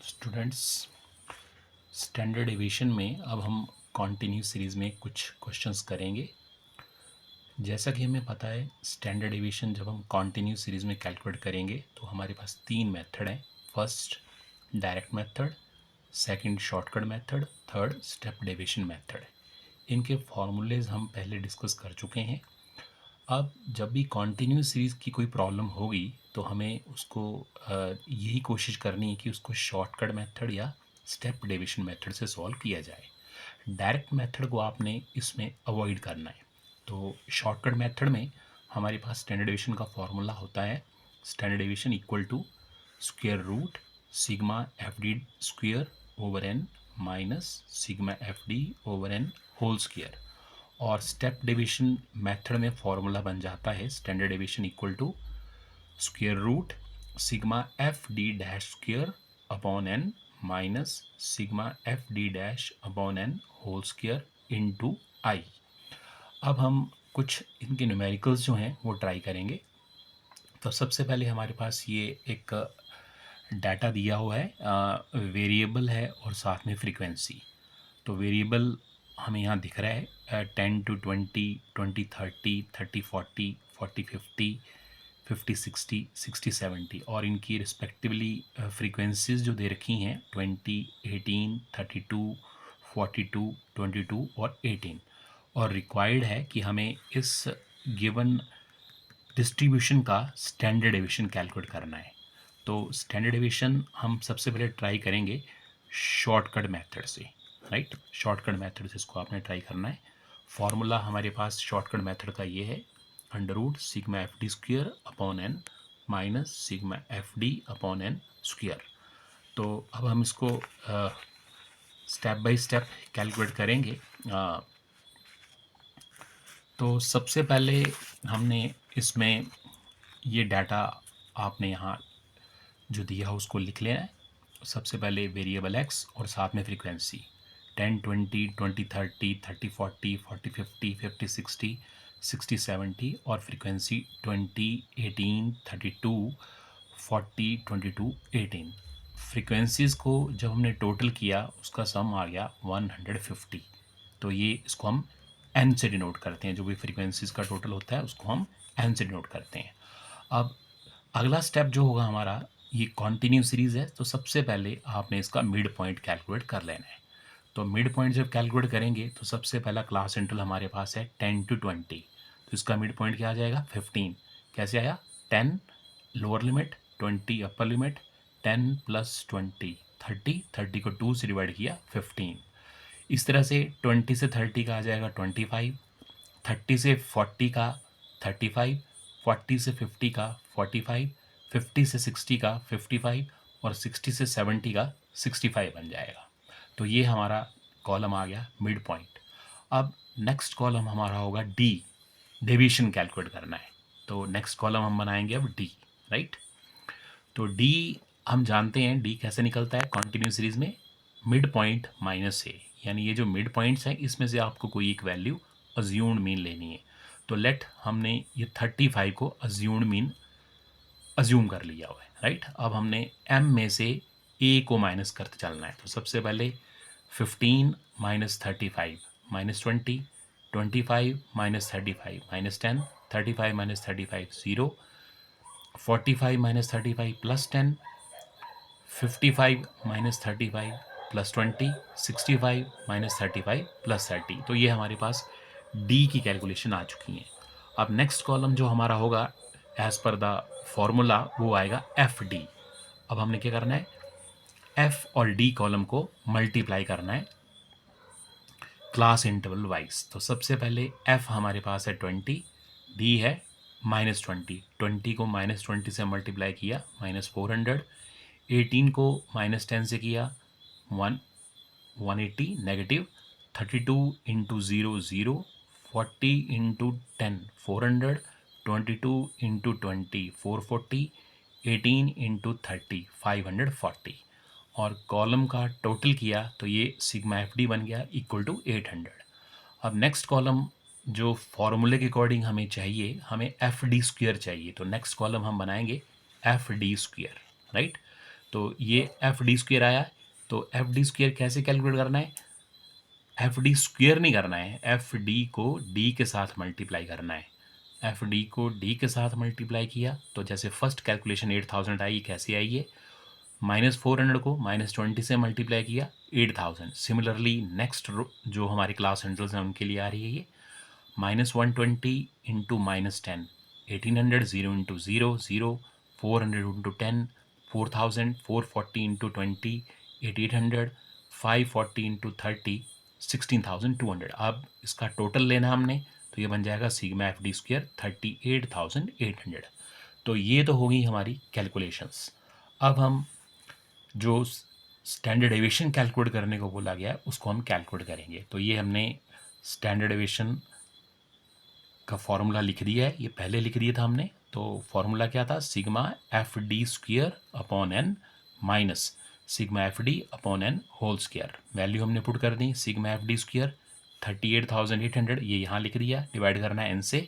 Students, standard aviation में अब हम कॉन्टिन्यू सीरीज़ में कुछ क्वेश्चंस करेंगे। जैसा कि हमें पता है, स्टैंडर्ड एविएशन जब हम कॉन्टिन्यू सीरीज़ में कैलकुलेट करेंगे तो हमारे पास तीन मेथड हैं। First direct method, second shortcut method, third step deviation method. इनके फॉर्मूलेज हम पहले डिस्कस कर चुके हैं। अब जब भी कॉन्टिन्यू सीरीज़ की कोई प्रॉब्लम होगी तो हमें उसको यही कोशिश करनी है कि उसको शॉर्टकट मेथड या स्टेप डेविएशन मेथड से सॉल्व किया जाए। डायरेक्ट मेथड को आपने इसमें अवॉइड करना है। तो शॉर्टकट मेथड में हमारे पास स्टैंडर्ड डेविएशन का फॉर्मूला होता है, standard deviation equal to square root sigma F D square over N minus sigma F D over N whole square. और स्टेप डेविएशन मेथड में फॉर्मूला बन जाता है standard deviation equal to square root sigma F D dash square upon N minus sigma F D dash upon N whole square into I. अब हम कुछ इनके numericals जो हैं वो ट्राई करेंगे। तो सबसे पहले हमारे पास ये एक डाटा दिया हुआ है, वेरिएबल है और साथ में फ्रीक्वेंसी। तो वेरिएबल हमें यहाँ दिख रहा है 10 to 20, 20 30, 30 40, 40 50, 50 60, 60 70 और इनकी रिस्पेक्टिवली फ्रीक्वेंसीज जो दे रखी हैं 20, 18, 32, 42, 22 और 18। और रिक्वायर्ड है कि हमें इस गिवन डिस्ट्रीब्यूशन का स्टैंडर्ड डेविएशन कैलकुलेट करना है। तो स्टैंडर्ड डेविएशन हम सबसे पहले ट्राई करेंगे शॉर्टकट मेथड से, राइट। शॉर्टकट मेथड से इसको आपने ट्राई करना है। फॉर्मूला हमारे पास शॉर्टकट मेथड का ये है, under root sigma F D square upon N minus sigma F D upon N square. तो अब हम इसको स्टेप बाय स्टेप कैलकुलेट करेंगे। तो सबसे पहले हमने इसमें ये डाटा आपने यहाँ जो दिया है उसको लिख लेना है। सबसे पहले वेरिएबल एक्स और साथ में फ्रीक्वेंसी 10 20 20 30 30 40 40 50 50 60 60 70 और फ्रीक्वेंसी 20 18 32 40 22 18। फ्रीक्वेंसीज़ को जब हमने टोटल किया उसका सम आ गया 150। तो ये इसको हम एन से डिनोट करते हैं, जो भी फ्रीक्वेंसीज़ का टोटल होता है उसको हम एन से डिनोट करते हैं। अब अगला स्टेप जो होगा हमारा, ये कॉन्टिन्यू सीरीज़ है तो सबसे पहले आपने इसका मिड पॉइंट कैलकुलेट कर लेना है। तो मिड पॉइंट जब कैलकुलेट करेंगे तो सबसे पहला क्लास इंटरवल हमारे पास है 10 to 20। तो इसका मिड पॉइंट क्या आ जाएगा 15। कैसे आया, 10 lower limit 20 upper limit, 10 plus 20 30, 30 को 2 से डिवाइड किया 15। इस तरह से 20 से 30 का आ जाएगा 25, 30 से 40 का 35, 40 से 50 का 45, 50 से 60 का 55 और 60 से 70 का 65 बन जाएगा। तो ये हमारा कॉलम आ गया मिड पॉइंट। अब नेक्स्ट कॉलम हमारा होगा डी, डेविएशन कैलकुलेट करना है। तो नेक्स्ट कॉलम हम बनाएंगे अब डी, राइट। तो डी हम जानते हैं डी कैसे निकलता है कॉन्टिन्यू सीरीज में, मिड पॉइंट माइनस ए। यानी ये जो मिड पॉइंट्स हैं इसमें से आपको कोई एक वैल्यू अज्यूम्ड मीन लेनी है। तो लेट हमने ये 35 को अज्यूम्ड मीन अज्यूम कर लिया हुआ है, राइट। अब हमने एम में से ए को माइनस करते चलना है। तो सबसे पहले 15 minus 35 minus 20, 25 minus 35 minus 10, 35 minus 35 0, 45 minus 35 plus 10, 55 minus 35 plus 20, 65 minus 35 plus 30। तो ये हमारे पास डी की कैलकुलेशन आ चुकी है। अब नेक्स्ट कॉलम जो हमारा होगा एज पर द फॉर्मूला वो आएगा एफ डी। अब हमने क्या करना है, एफ और डी कॉलम को मल्टीप्लाई करना है क्लास इंटरवल वाइज। तो सबसे पहले एफ हमारे पास है 20, डी है -20। 20 को -20 से मल्टीप्लाई किया -400, 18 को -10 से किया 180 negative, 32 into 0 0, 40 into 10 400, 22 into 20 440, 18 into 30 540 और कॉलम का टोटल किया तो ये सिग्मा एफ डी बन गया इक्वल टू 800। अब नेक्स्ट कॉलम जो फॉर्मूले के अकॉर्डिंग हमें चाहिए, हमें एफ डी स्क्वेयर चाहिए। तो नेक्स्ट कॉलम हम बनाएंगे एफ डी स्क्वेयर, राइट। तो ये एफ डी स्क्वेयर आया। तो एफ डी स्क्वेयर कैसे कैलकुलेट करना है? एफ डी स्क्वेयर नहीं करना है, एफ डी को डी के साथ मल्टीप्लाई करना है। एफ डी को डी के साथ मल्टीप्लाई किया तो जैसे फर्स्ट कैलकुलेशन 8000 आई, कैसे आई है? -400 को -20 से मल्टीप्लाई किया 8000। सिमिलरली नेक्स्ट जो हमारे क्लास सेंटर्स हैं उनके लिए आ रही है ये -120 into -10, 1800, 0 into 0 0, 400 into 10, 4000, 440 into 20, 8800, 540 into 30, 16200। अब इसका टोटल लेना हमने, तो ये बन जाएगा सिग्मा एफ डी स्क्वेयर 38,800। तो ये तो होगी हमारी कैलकुलेशंस। अब हम जो स्टैंडर्ड डेविएशन कैलकुलेट करने को बोला गया है उसको हम कैलकुलेट करेंगे। तो ये हमने स्टैंडर्ड डेविएशन का फॉर्मूला लिख दिया है, ये पहले लिख दिया था हमने। तो फॉर्मूला क्या था? Sigma F D square upon N minus sigma F D upon N whole square. Value हमने पुट कर दी, सिग्मा एफ डी स्क्वेयर 38,800 ये यहाँ लिख दिया, डिवाइड करना है एन से,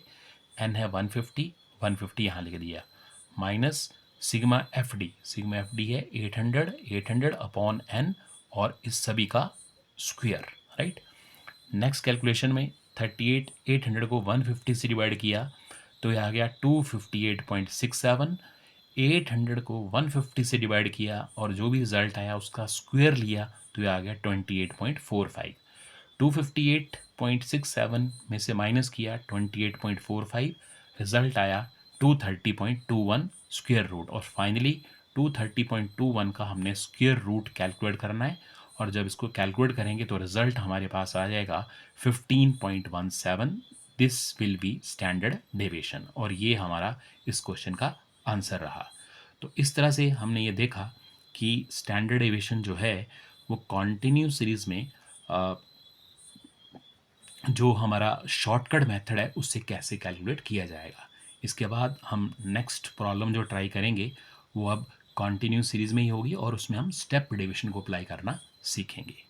एन है 150, 150 यहाँ लिख दिया, माइनस सिग्मा एफ डी है 800, 800 अपॉन एन और इस सभी का स्क्वेयर, राइट। नेक्स्ट कैलकुलेशन में 38,800 को 150 से डिवाइड किया तो ये आ गया 258.67। 800 को 150 से डिवाइड किया और जो भी रिजल्ट आया उसका स्क्वायर लिया तो ये आ गया 28.45। 258.67 में से माइनस किया 28.45, रिजल्ट आया 230.21 स्क्वायर रूट। और फाइनली 230.21 का हमने स्क्वायर रूट कैलकुलेट करना है और जब इसको कैलकुलेट करेंगे तो रिजल्ट हमारे पास आ जाएगा 15.17। This will be standard deviation और ये हमारा इस क्वेश्चन का आंसर रहा। तो इस तरह से हमने ये देखा कि स्टैंडर्ड डेविएशन जो है वो कॉन्टिन्यू सीरीज में जो हमारा शॉर्टकट मेथड है उससे कैसे कैलकुलेट किया जाएगा। इसके बाद हम नेक्स्ट प्रॉब्लम जो ट्राई करेंगे वो अब कॉन्टिन्यू सीरीज में ही होगी और उसमें हम स्टेप डेविएशन को अप्लाई करना सीखेंगे।